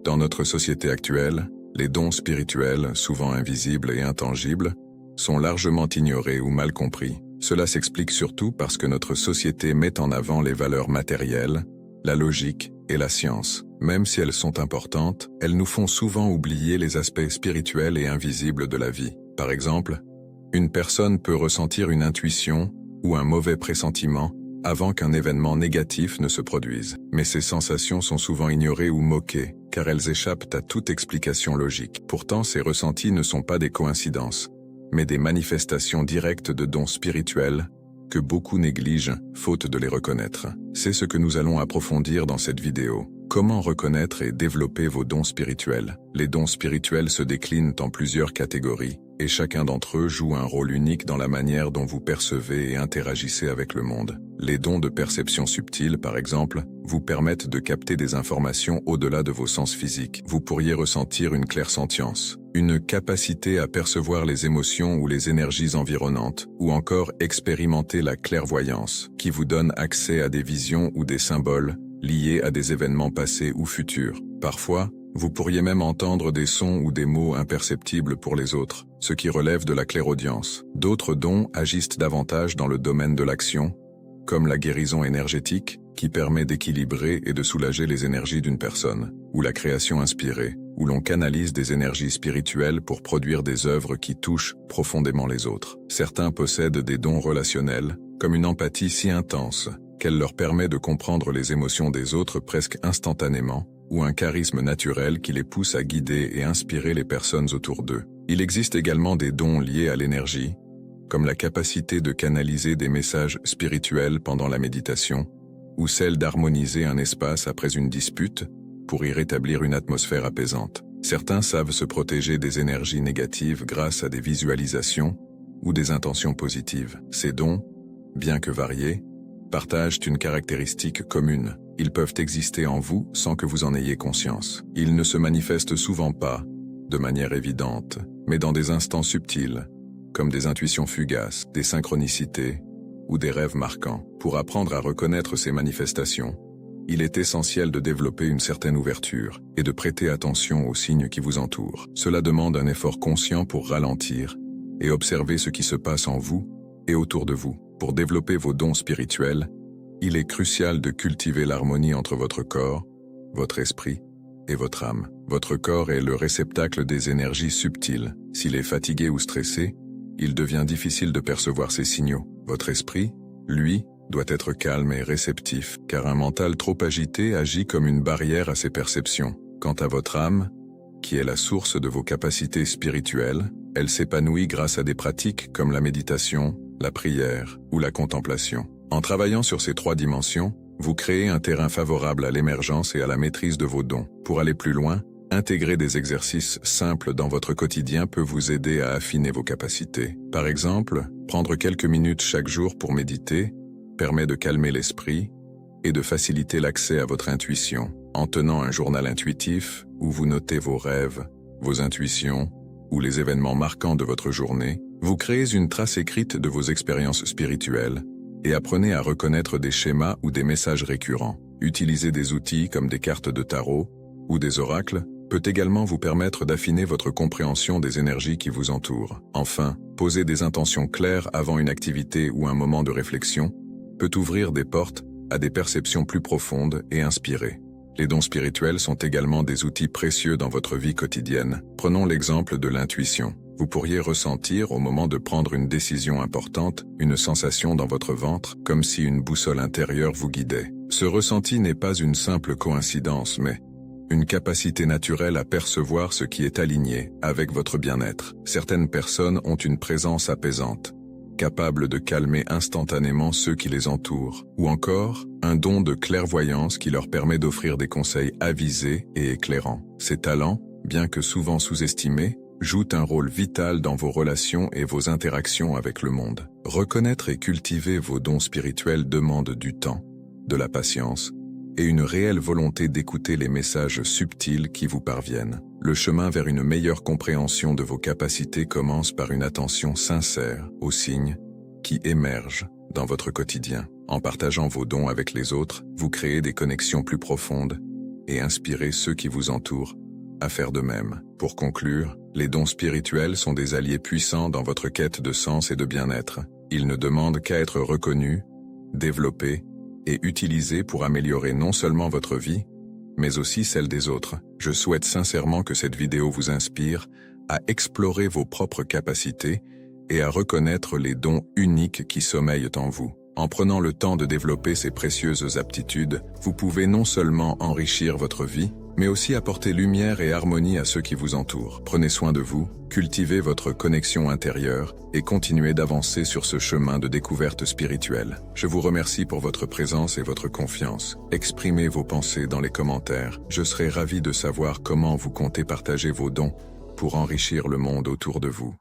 Dans notre société actuelle, les dons spirituels, souvent invisibles et intangibles, sont largement ignorés ou mal compris. Cela s'explique surtout parce que notre société met en avant les valeurs matérielles, la logique et la science. Même si elles sont importantes, elles nous font souvent oublier les aspects spirituels et invisibles de la vie. Par exemple, une personne peut ressentir une intuition ou un mauvais pressentiment avant qu'un événement négatif ne se produise. Mais ces sensations sont souvent ignorées ou moquées, car elles échappent à toute explication logique. Pourtant, ces ressentis ne sont pas des coïncidences, mais des manifestations directes de dons spirituels que beaucoup négligent, faute de les reconnaître. C'est ce que nous allons approfondir dans cette vidéo. Comment reconnaître et développer vos dons spirituels? Les dons spirituels se déclinent en plusieurs catégories, et chacun d'entre eux joue un rôle unique dans la manière dont vous percevez et interagissez avec le monde. Les dons de perception subtile, par exemple, vous permettent de capter des informations au-delà de vos sens physiques. Vous pourriez ressentir une clairsentience, une capacité à percevoir les émotions ou les énergies environnantes, ou encore expérimenter la clairvoyance, qui vous donne accès à des visions ou des symboles liés à des événements passés ou futurs. Parfois, vous pourriez même entendre des sons ou des mots imperceptibles pour les autres, ce qui relève de la clairaudience. D'autres dons agissent davantage dans le domaine de l'action, comme la guérison énergétique, qui permet d'équilibrer et de soulager les énergies d'une personne, ou la création inspirée, où l'on canalise des énergies spirituelles pour produire des œuvres qui touchent profondément les autres. Certains possèdent des dons relationnels, comme une empathie si intense qu'elle leur permet de comprendre les émotions des autres presque instantanément, ou un charisme naturel qui les pousse à guider et inspirer les personnes autour d'eux. Il existe également des dons liés à l'énergie, comme la capacité de canaliser des messages spirituels pendant la méditation, ou celle d'harmoniser un espace après une dispute pour y rétablir une atmosphère apaisante. Certains savent se protéger des énergies négatives grâce à des visualisations ou des intentions positives. Ces dons, bien que variés, partagent une caractéristique commune. Ils peuvent exister en vous sans que vous en ayez conscience. Ils ne se manifestent souvent pas, de manière évidente, mais dans des instants subtils, comme des intuitions fugaces, des synchronicités ou des rêves marquants. Pour apprendre à reconnaître ces manifestations, il est essentiel de développer une certaine ouverture et de prêter attention aux signes qui vous entourent. Cela demande un effort conscient pour ralentir et observer ce qui se passe en vous et autour de vous. Pour développer vos dons spirituels, il est crucial de cultiver l'harmonie entre votre corps, votre esprit et votre âme. Votre corps est le réceptacle des énergies subtiles. S'il est fatigué ou stressé, il devient difficile de percevoir ces signaux. Votre esprit, lui, doit être calme et réceptif, car un mental trop agité agit comme une barrière à ces perceptions. Quant à votre âme, qui est la source de vos capacités spirituelles, elle s'épanouit grâce à des pratiques comme la méditation, la prière ou la contemplation. En travaillant sur ces trois dimensions, vous créez un terrain favorable à l'émergence et à la maîtrise de vos dons. Pour aller plus loin, intégrer des exercices simples dans votre quotidien peut vous aider à affiner vos capacités. Par exemple, prendre quelques minutes chaque jour pour méditer permet de calmer l'esprit et de faciliter l'accès à votre intuition. En tenant un journal intuitif où vous notez vos rêves, vos intuitions ou les événements marquants de votre journée, vous créez une trace écrite de vos expériences spirituelles et apprenez à reconnaître des schémas ou des messages récurrents. Utiliser des outils comme des cartes de tarot ou des oracles peut également vous permettre d'affiner votre compréhension des énergies qui vous entourent. Enfin, poser des intentions claires avant une activité ou un moment de réflexion peut ouvrir des portes à des perceptions plus profondes et inspirées. Les dons spirituels sont également des outils précieux dans votre vie quotidienne. Prenons l'exemple de l'intuition. Vous pourriez ressentir, au moment de prendre une décision importante, une sensation dans votre ventre, comme si une boussole intérieure vous guidait. Ce ressenti n'est pas une simple coïncidence, mais une capacité naturelle à percevoir ce qui est aligné avec votre bien-être. Certaines personnes ont une présence apaisante, capable de calmer instantanément ceux qui les entourent, ou encore un don de clairvoyance qui leur permet d'offrir des conseils avisés et éclairants. Ces talents, bien que souvent sous-estimés, jouent un rôle vital dans vos relations et vos interactions avec le monde. Reconnaître et cultiver vos dons spirituels demande du temps, de la patience et une réelle volonté d'écouter les messages subtils qui vous parviennent. Le chemin vers une meilleure compréhension de vos capacités commence par une attention sincère aux signes qui émergent dans votre quotidien. En partageant vos dons avec les autres, vous créez des connexions plus profondes et inspirer ceux qui vous entourent à faire de même. Pour conclure, les dons spirituels sont des alliés puissants dans votre quête de sens et de bien-être. Ils ne demandent qu'à être reconnus, développés et utilisés pour améliorer non seulement votre vie, mais aussi celle des autres. Je souhaite sincèrement que cette vidéo vous inspire à explorer vos propres capacités et à reconnaître les dons uniques qui sommeillent en vous. En prenant le temps de développer ces précieuses aptitudes, vous pouvez non seulement enrichir votre vie, mais aussi apporter lumière et harmonie à ceux qui vous entourent. Prenez soin de vous, cultivez votre connexion intérieure et continuez d'avancer sur ce chemin de découverte spirituelle. Je vous remercie pour votre présence et votre confiance. Exprimez vos pensées dans les commentaires. Je serai ravi de savoir comment vous comptez partager vos dons pour enrichir le monde autour de vous.